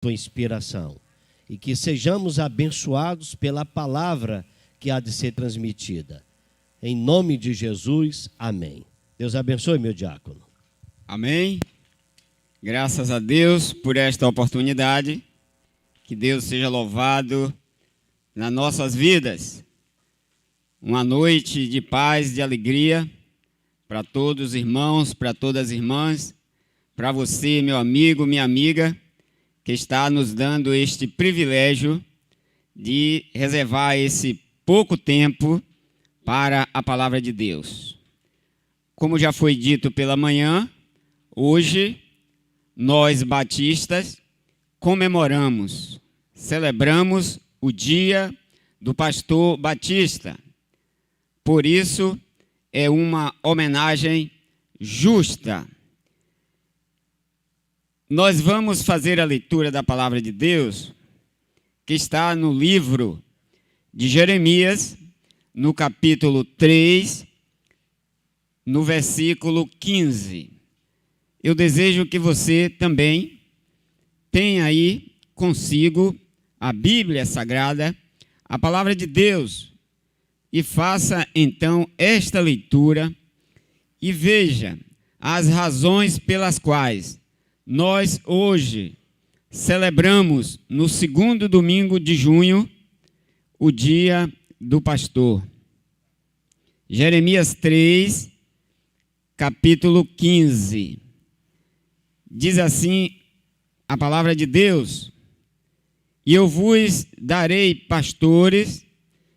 tua inspiração e que sejamos abençoados pela palavra que há de ser transmitida. Em nome de Jesus, amém. Deus abençoe, meu diácono. Amém. Graças a Deus por esta oportunidade. Que Deus seja louvado nas nossas vidas. Uma noite de paz, de alegria para todos os irmãos, para todas as irmãs, para você, meu amigo, minha amiga, que está nos dando este privilégio de reservar esse pouco tempo para a palavra de Deus. Como já foi dito pela manhã, hoje nós batistas comemoramos, celebramos o dia do pastor batista. Por isso é uma homenagem justa. Nós vamos fazer a leitura da palavra de Deus, que está no livro de Jeremias, no capítulo 3, no versículo 15. Eu desejo que você também tenha aí consigo a Bíblia Sagrada, a palavra de Deus, e faça então esta leitura e veja as razões pelas quais nós hoje celebramos no segundo domingo de junho o dia do pastor. Jeremias 3, capítulo 15. Diz assim a palavra de Deus: e eu vos darei pastores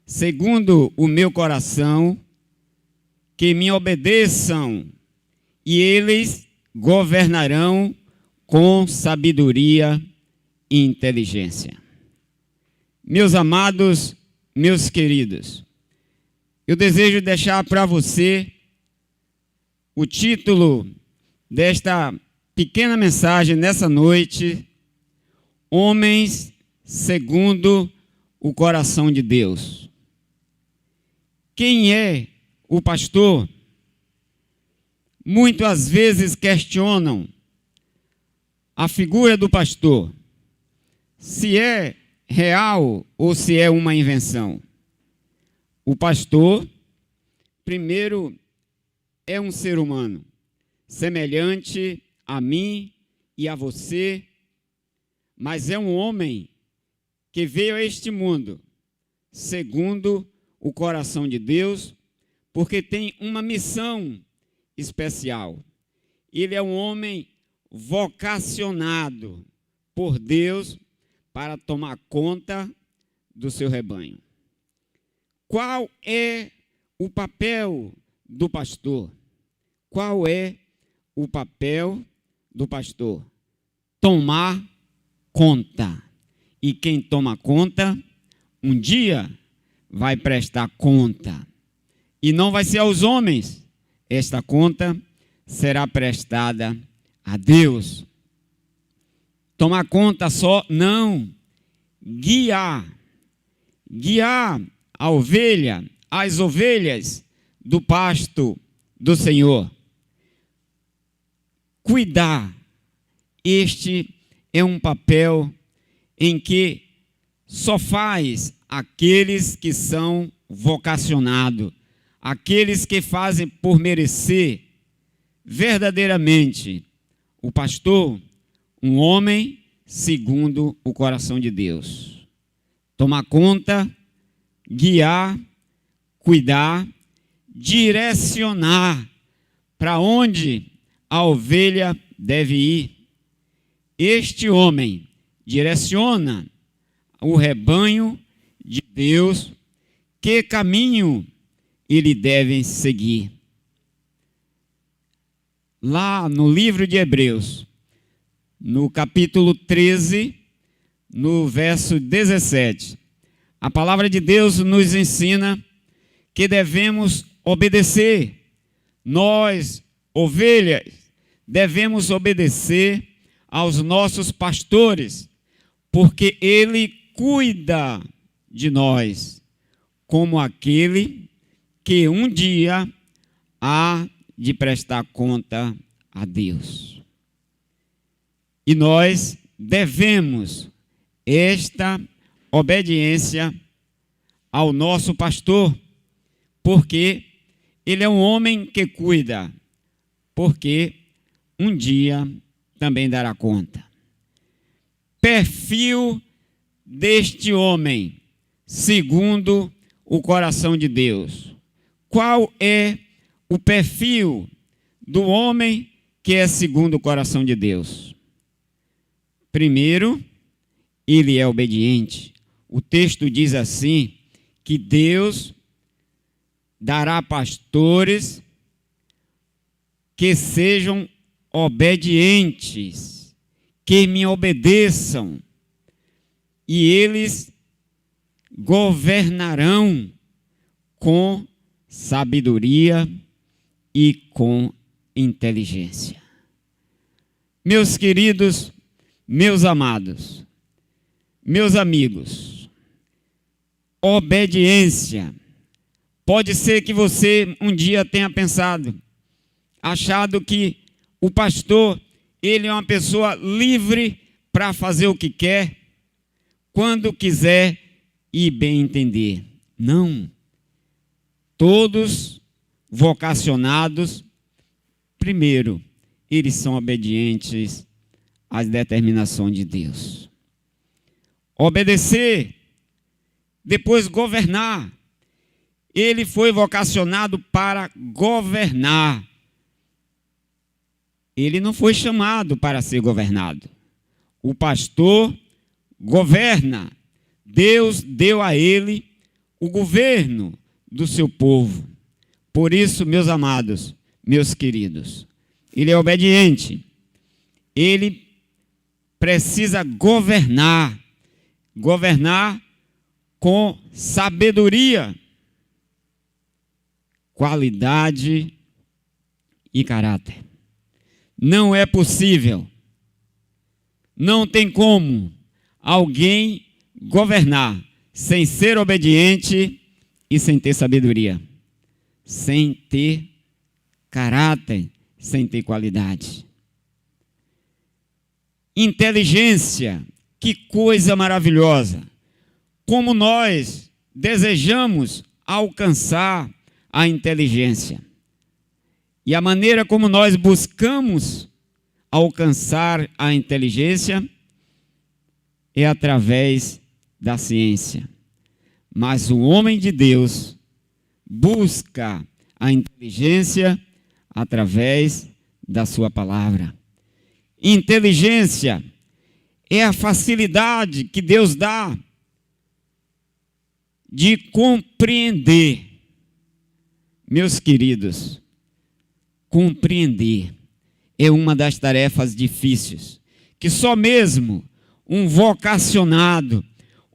segundo o meu coração, que me obedeçam, e eles governarão com sabedoria e inteligência. Meus amados, meus queridos, eu desejo deixar para você o título desta pequena mensagem nessa noite: Homens segundo o coração de Deus. Quem é o pastor? Muitas vezes questionam a figura do pastor, se é real ou se é uma invenção. O pastor, primeiro, é um ser humano, semelhante a mim e a você, mas é um homem que veio a este mundo segundo o coração de Deus, porque tem uma missão especial. Ele é um homem vocacionado por Deus para tomar conta do seu rebanho. Qual é o papel do pastor? Qual é o papel do pastor? Tomar conta. E quem toma conta, um dia vai prestar conta. E não vai ser aos homens. Esta conta será prestada a Deus. Tomar conta só, não. Guiar. Guiar a ovelha, as ovelhas do pasto do Senhor. Cuidar. Este é um papel em que só faz aqueles que são vocacionados, aqueles que fazem por merecer verdadeiramente. O pastor, um homem segundo o coração de Deus. Tomar conta, guiar, cuidar, direcionar para onde a ovelha deve ir. Este homem direciona o rebanho de Deus, que caminho ele deve seguir. Lá no livro de Hebreus, no capítulo 13, no verso 17, a palavra de Deus nos ensina que devemos obedecer. Nós, ovelhas, devemos obedecer aos nossos pastores, porque ele cuida de nós, como aquele que um dia há de prestar conta a Deus. E nós devemos esta obediência ao nosso pastor, porque ele é um homem que cuida, porque um dia também dará conta. Perfil deste homem, segundo o coração de Deus. Qual é o perfil do homem que é segundo o coração de Deus? Primeiro, ele é obediente. O texto diz assim, que Deus dará pastores que sejam obedientes, que me obedeçam, e eles governarão com sabedoria e com inteligência. Meus queridos, meus amados, meus amigos, obediência. Pode ser que você um dia tenha pensado, achado que o pastor, ele é uma pessoa livre para fazer o que quer, quando quiser e bem entender. Não. Todos vocacionados, primeiro, eles são obedientes às determinações de Deus. Obedecer, depois governar. Ele foi vocacionado para governar. Ele não foi chamado para ser governado. O pastor governa. Deus deu a ele o governo do seu povo. Por isso, meus amados, meus queridos, ele é obediente. Ele precisa governar. Governar com sabedoria, qualidade e caráter. Não é possível, não tem como alguém governar sem ser obediente e sem ter sabedoria, sem ter caráter, sem ter qualidade. Inteligência, que coisa maravilhosa! Como nós desejamos alcançar a inteligência. E a maneira como nós buscamos alcançar a inteligência é através da ciência. Mas o homem de Deus busca a inteligência através da sua palavra. Inteligência é a facilidade que Deus dá de compreender. Meus queridos, compreender é uma das tarefas difíceis, que só mesmo um vocacionado,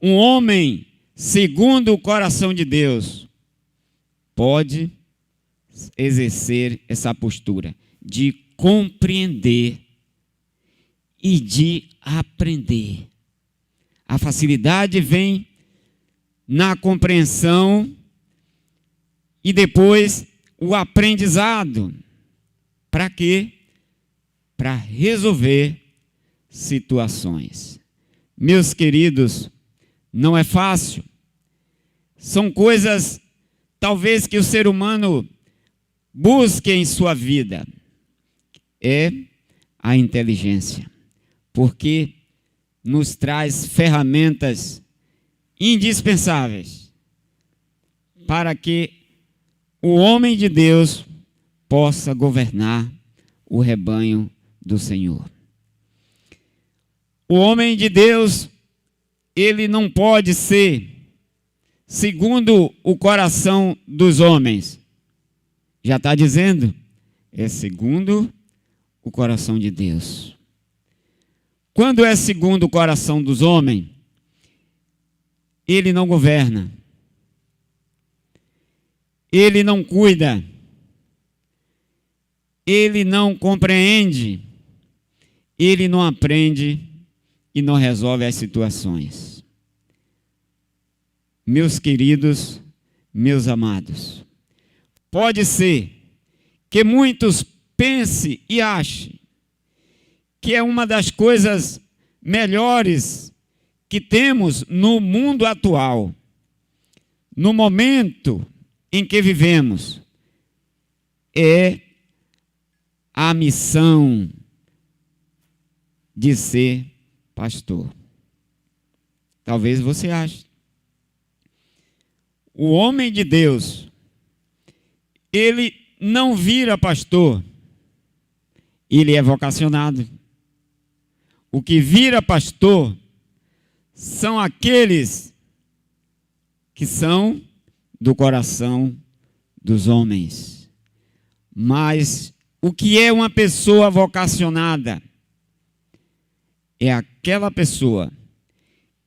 um homem segundo o coração de Deus, pode exercer essa postura de compreender e de aprender. A facilidade vem na compreensão e depois o aprendizado. Para quê? Para resolver situações. Meus queridos, não é fácil. São coisas, talvez, que o ser humano busque em sua vida. É a inteligência. Porque nos traz ferramentas indispensáveis para que o homem de Deus possa governar o rebanho do Senhor. O homem de Deus, ele não pode ser segundo o coração dos homens. Já está dizendo? É segundo o coração de Deus. Quando é segundo o coração dos homens, ele não governa. Ele não cuida. Ele não compreende. Ele não aprende e não resolve as situações. Meus queridos, meus amados, pode ser que muitos pensem e achem que é uma das coisas melhores que temos no mundo atual, no momento em que vivemos, é a missão de ser pastor. Talvez você ache. O homem de Deus, ele não vira pastor, ele é vocacionado. O que vira pastor são aqueles que são do coração dos homens. Mas o que é uma pessoa vocacionada? É aquela pessoa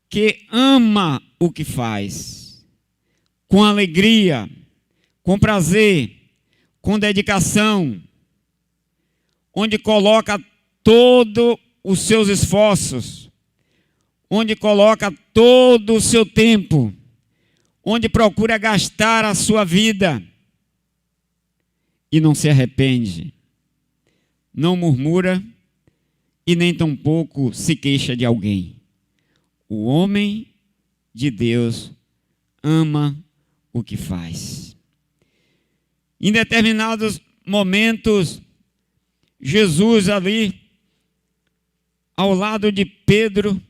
que ama o que faz, com alegria, com prazer, com dedicação, onde coloca todos os seus esforços, onde coloca todo o seu tempo, onde procura gastar a sua vida e não se arrepende, não murmura e nem tampouco se queixa de alguém. O homem de Deus ama o que faz. Em determinados momentos, Jesus ali, ao lado de Pedro,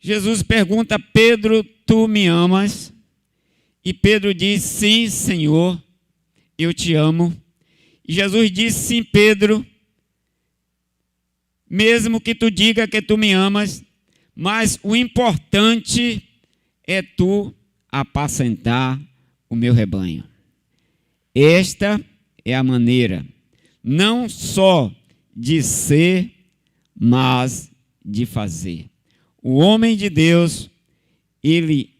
Jesus pergunta: Pedro, tu me amas? E Pedro diz: sim, Senhor, eu te amo. E Jesus disse: sim, Pedro, mesmo que tu diga que tu me amas, mas o importante é tu apacentar o meu rebanho. Esta é a maneira, não só de ser, mas de fazer. O homem de Deus, ele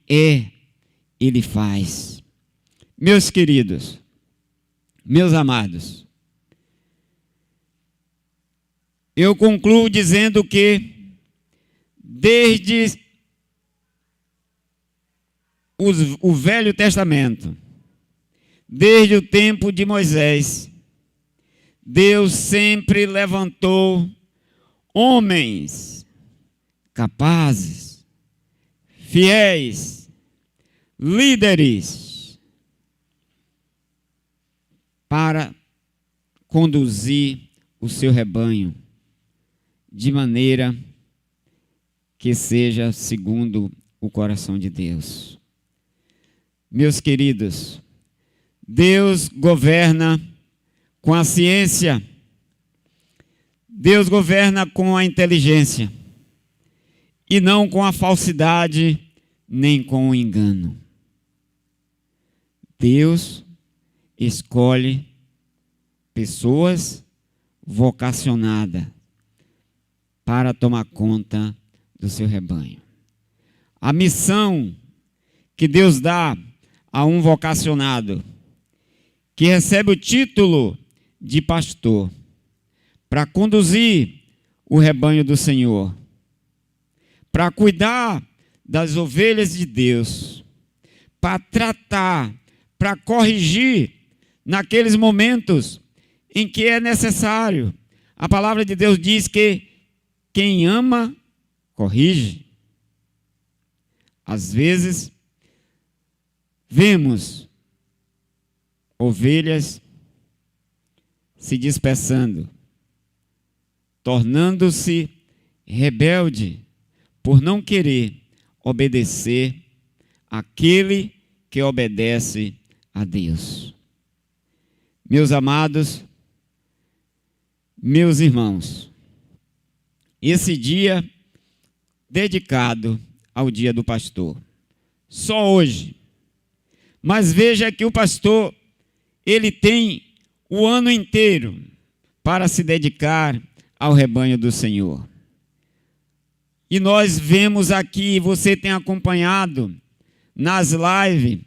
faz. Meus queridos, meus amados, eu concluo dizendo que desde o Velho Testamento, desde o tempo de Moisés, Deus sempre levantou homens capazes, fiéis, líderes, para conduzir o seu rebanho de maneira que seja segundo o coração de Deus. Meus queridos, Deus governa com a ciência, Deus governa com a inteligência, e não com a falsidade, nem com o engano. Deus escolhe pessoas vocacionadas para tomar conta do seu rebanho. A missão que Deus dá a um vocacionado, que recebe o título de pastor, para conduzir o rebanho do Senhor, para cuidar das ovelhas de Deus, para tratar, para corrigir naqueles momentos em que é necessário. A palavra de Deus diz que quem ama, corrige. Às vezes, vemos ovelhas se dispersando, tornando-se rebelde por não querer obedecer àquele que obedece a Deus. Meus amados, meus irmãos, esse dia dedicado ao dia do pastor, só hoje, mas veja que o pastor, ele tem o ano inteiro para se dedicar ao rebanho do Senhor. E nós vemos aqui, você tem acompanhado nas lives,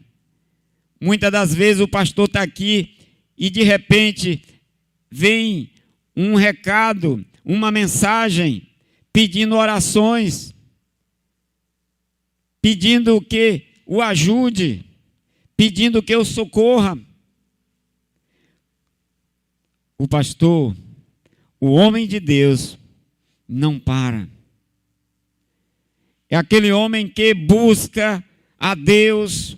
muitas das vezes o pastor está aqui e de repente vem um recado, uma mensagem, pedindo orações, pedindo que o ajude, pedindo que o socorra. O pastor, o homem de Deus, não para. É aquele homem que busca a Deus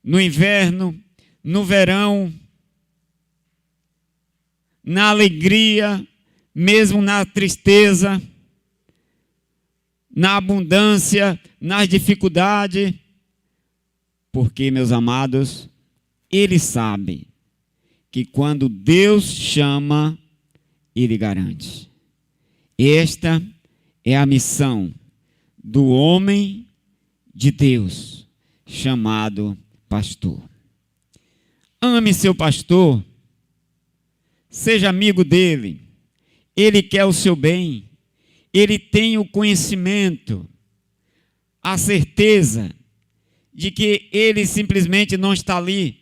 no inverno, no verão, na alegria, mesmo na tristeza, na abundância, nas dificuldades, porque, meus amados, ele sabe que quando Deus chama, ele garante. Esta é a missão do homem de Deus, chamado pastor. Ame seu pastor, seja amigo dele, ele quer o seu bem, ele tem o conhecimento, a certeza de que ele simplesmente não está ali,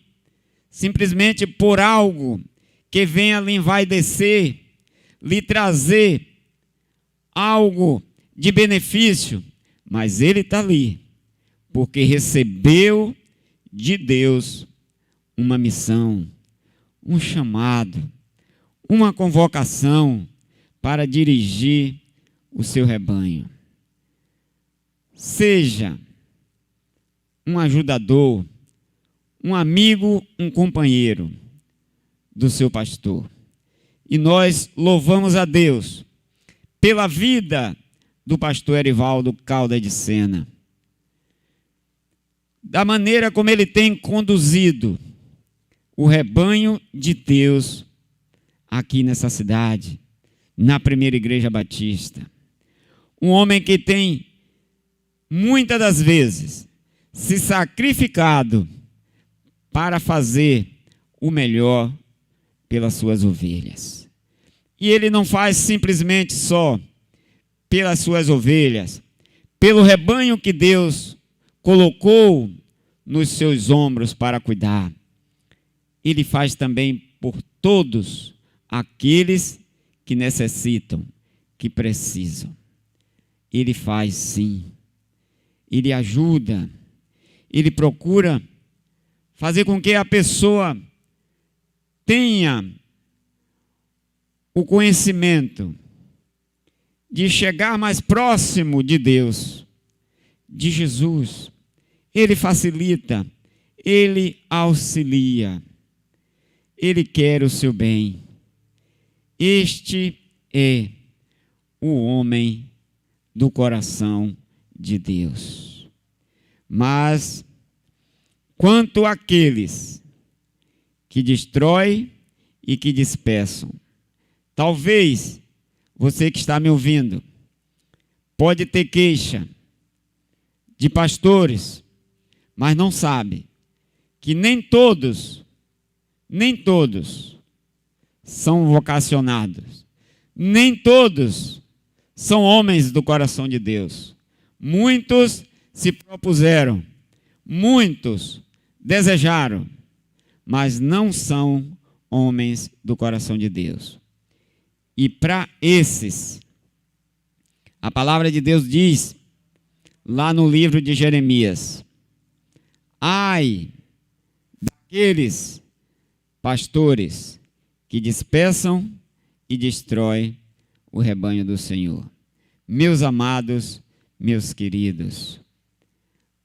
simplesmente por algo que venha lhe envaidecer, lhe trazer algo de benefício, mas ele está ali, porque recebeu de Deus uma missão, um chamado, uma convocação para dirigir o seu rebanho. Seja um ajudador, um amigo, um companheiro do seu pastor. E nós louvamos a Deus pela vida do pastor Erivaldo Caldas de Sena, da maneira como ele tem conduzido o rebanho de Deus aqui nessa cidade, na Primeira Igreja Batista. Um homem que tem, muitas das vezes, se sacrificado para fazer o melhor pelas suas ovelhas. E ele não faz simplesmente só pelas suas ovelhas, pelo rebanho que Deus colocou nos seus ombros para cuidar. Ele faz também por todos aqueles que necessitam, que precisam. Ele faz sim. Ele ajuda. Ele procura fazer com que a pessoa tenha o conhecimento de chegar mais próximo de Deus, de Jesus. Ele facilita, ele auxilia, ele quer o seu bem. Este é o homem do coração de Deus. Mas, quanto àqueles que destroem e que dispersam, talvez você que está me ouvindo pode ter queixa de pastores, mas não sabe que nem todos são vocacionados, nem todos são homens do coração de Deus. Muitos se propuseram, muitos desejaram, mas não são homens do coração de Deus. E para esses, a palavra de Deus diz, lá no livro de Jeremias, ai daqueles pastores que dispersam e destroem o rebanho do Senhor. Meus amados, meus queridos,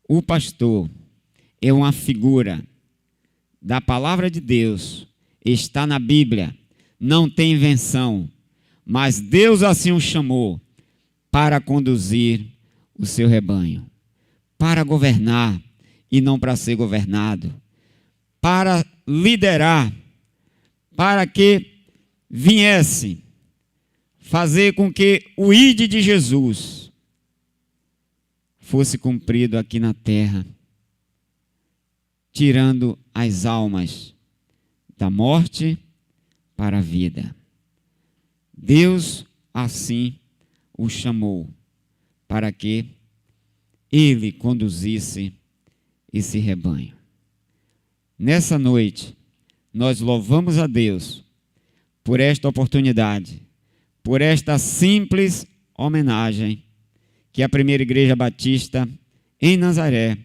o pastor é uma figura da palavra de Deus, está na Bíblia, não tem invenção, mas Deus assim o chamou para conduzir o seu rebanho, para governar e não para ser governado, para liderar, para que viesse fazer com que o ide de Jesus fosse cumprido aqui na terra, tirando as almas da morte para a vida. Deus assim o chamou para que ele conduzisse esse rebanho. Nessa noite, nós louvamos a Deus por esta oportunidade, por esta simples homenagem que a Primeira Igreja Batista em Nazaré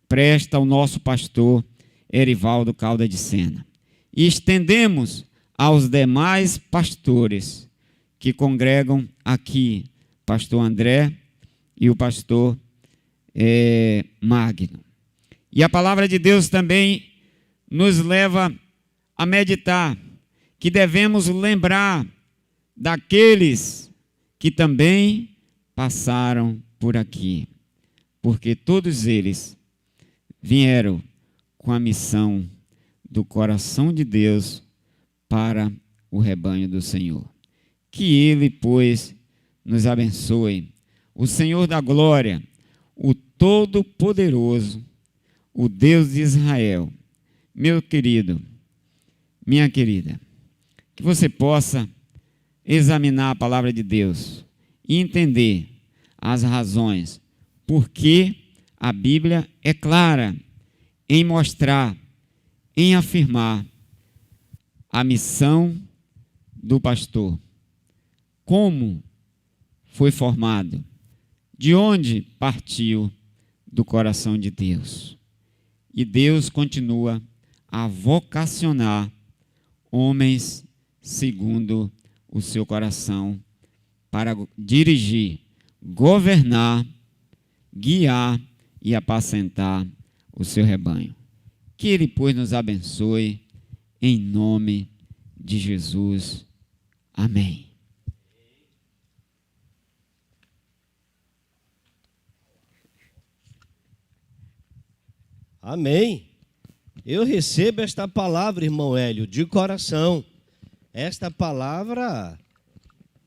presta ao nosso pastor Erivaldo Caldas de Sena. E estendemos aos demais pastores que congregam aqui, pastor André e o pastor Magno. E a palavra de Deus também nos leva a meditar que devemos lembrar daqueles que também passaram por aqui, porque todos eles vieram com a missão do coração de Deus para o rebanho do Senhor. Que Ele, pois, nos abençoe. O Senhor da glória, o Todo-Poderoso, o Deus de Israel, meu querido, minha querida, que você possa examinar a palavra de Deus e entender as razões por que a Bíblia é clara em mostrar, em afirmar a missão do pastor. Como foi formado, de onde partiu do coração de Deus. E Deus continua a vocacionar homens segundo o seu coração para dirigir, governar, guiar e apacentar o seu rebanho. Que Ele, pois, nos abençoe em nome de Jesus. Amém. Amém. Eu recebo esta palavra, irmão Hélio, de coração. Esta palavra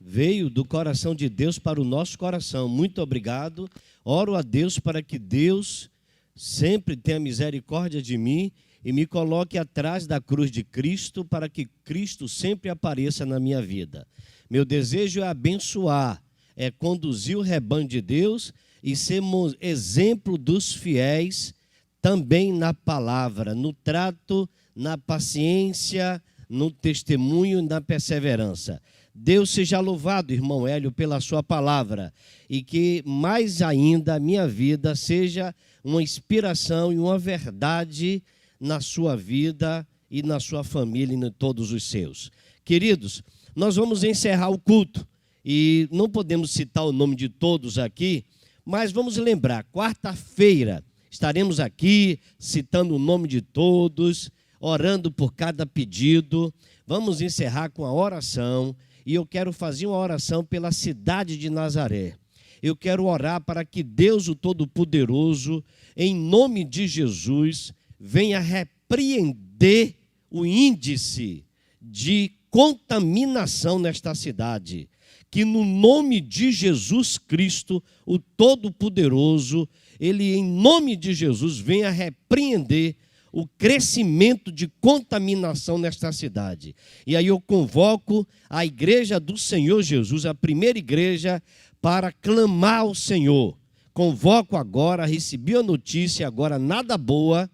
veio do coração de Deus para o nosso coração. Muito obrigado. Oro a Deus para que Deus sempre tenha misericórdia de mim e me coloque atrás da cruz de Cristo para que Cristo sempre apareça na minha vida. Meu desejo é abençoar, é conduzir o rebanho de Deus e ser exemplo dos fiéis também na palavra, no trato, na paciência, no testemunho e na perseverança. Deus seja louvado, irmão Hélio, pela sua palavra e que mais ainda a minha vida seja uma inspiração e uma verdade na sua vida e na sua família e em todos os seus. Queridos, nós vamos encerrar o culto e não podemos citar o nome de todos aqui, mas vamos lembrar, quarta-feira estaremos aqui citando o nome de todos, orando por cada pedido. Vamos encerrar com a oração e eu quero fazer uma oração pela cidade de Nazaré. Eu quero orar para que Deus, o Todo-Poderoso, em nome de Jesus, venha repreender o índice de contaminação nesta cidade. Que no nome de Jesus Cristo, o Todo-Poderoso, Ele, em nome de Jesus, venha repreender o crescimento de contaminação nesta cidade. E aí eu convoco a igreja do Senhor Jesus, a primeira igreja, para clamar ao Senhor. Convoco agora, recebi a notícia agora nada boa,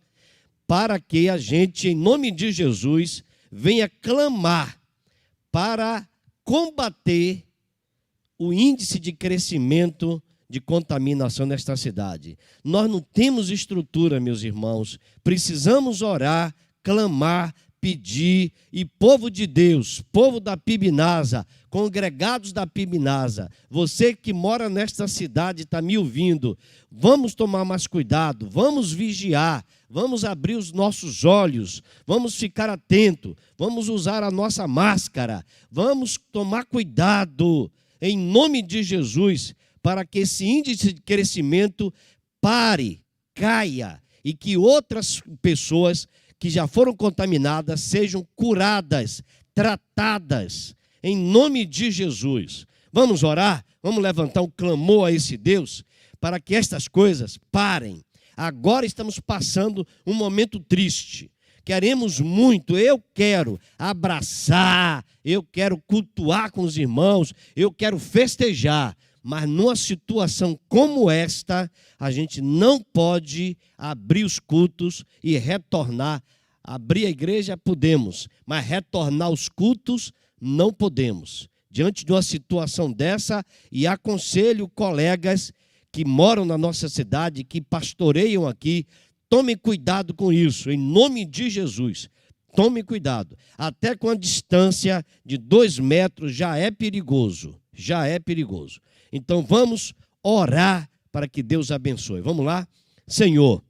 para que a gente, em nome de Jesus, venha clamar para combater o índice de crescimento de contaminação nesta cidade. Nós não temos estrutura, meus irmãos. Precisamos orar, clamar, pedir. E povo de Deus, povo da Pibinasa, congregados da Pibinasa, você que mora nesta cidade, está me ouvindo, vamos tomar mais cuidado, vamos vigiar, vamos abrir os nossos olhos, vamos ficar atento, vamos usar a nossa máscara, vamos tomar cuidado, em nome de Jesus, para que esse índice de crescimento pare, caia, e que outras pessoas que já foram contaminadas sejam curadas, tratadas, em nome de Jesus. Vamos orar? Vamos levantar um clamor a esse Deus, para que estas coisas parem. Agora estamos passando um momento triste. Queremos muito, eu quero abraçar, eu quero cultuar com os irmãos, eu quero festejar. Mas numa situação como esta, a gente não pode abrir os cultos e retornar. Abrir a igreja podemos, mas retornar os cultos não podemos. Diante de uma situação dessa, e aconselho colegas que moram na nossa cidade, que pastoreiam aqui, tomem cuidado com isso, em nome de Jesus. Tome cuidado. Até com a distância de 2 metros já é perigoso. Já é perigoso. Então vamos orar para que Deus abençoe. Vamos lá? Senhor,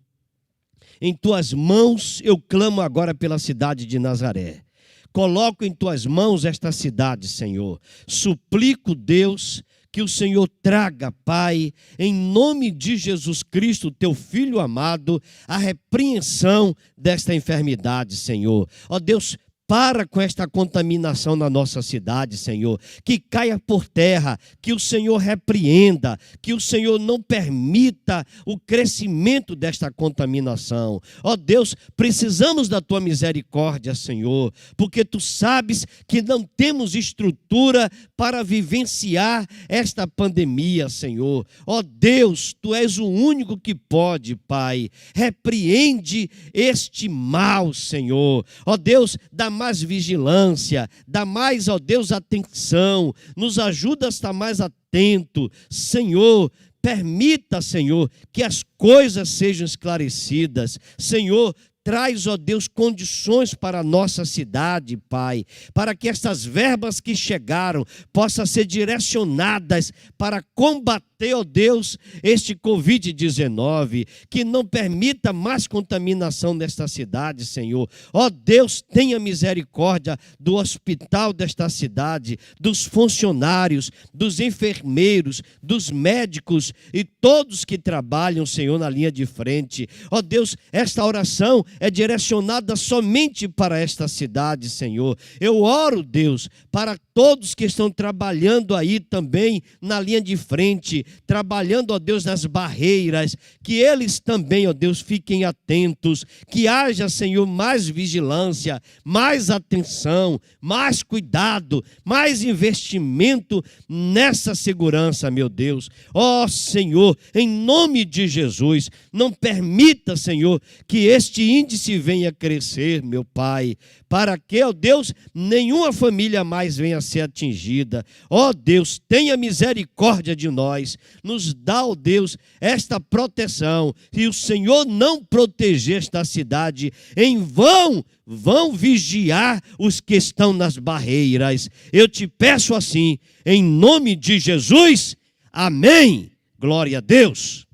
em tuas mãos eu clamo agora pela cidade de Nazaré. Coloco em tuas mãos esta cidade, Senhor. Suplico, Deus, que o Senhor traga, Pai, em nome de Jesus Cristo, teu Filho amado, a repreensão desta enfermidade, Senhor. Ó Deus, para com esta contaminação na nossa cidade, Senhor. Que caia por terra, que o Senhor repreenda, que o Senhor não permita o crescimento desta contaminação. Ó Deus, precisamos da tua misericórdia, Senhor, porque tu sabes que não temos estrutura para vivenciar esta pandemia, Senhor. Ó Deus, tu és o único que pode, Pai. Repreende este mal, Senhor. Ó Deus, dá mais vigilância, dá mais, ó Deus, atenção, nos ajuda a estar mais atento, Senhor. Permita, Senhor, que as coisas sejam esclarecidas, Senhor. Traz, ó Deus, condições para a nossa cidade, Pai, para que estas verbas que chegaram possam ser direcionadas para combater, ó Deus, este Covid-19, que não permita mais contaminação nesta cidade, Senhor. Ó Deus, tenha misericórdia do hospital desta cidade, dos funcionários, dos enfermeiros, dos médicos e todos que trabalham, Senhor, na linha de frente. Ó Deus, esta oração é direcionada somente para esta cidade, Senhor. Eu oro, Deus, para todos que estão trabalhando aí também na linha de frente, trabalhando, ó Deus, nas barreiras, que eles também, ó Deus, fiquem atentos, que haja, Senhor, mais vigilância, mais atenção, mais cuidado, mais investimento nessa segurança, meu Deus. Ó Senhor, em nome de Jesus, não permita, Senhor, que este índice venha crescer, meu Pai, para que, ó Deus, nenhuma família mais venha a ser atingida. Ó Deus, tenha misericórdia de nós, nos dá, ó Deus, esta proteção. Se o Senhor não proteger esta cidade, em vão vão vigiar os que estão nas barreiras. Eu te peço assim, em nome de Jesus, amém. Glória a Deus.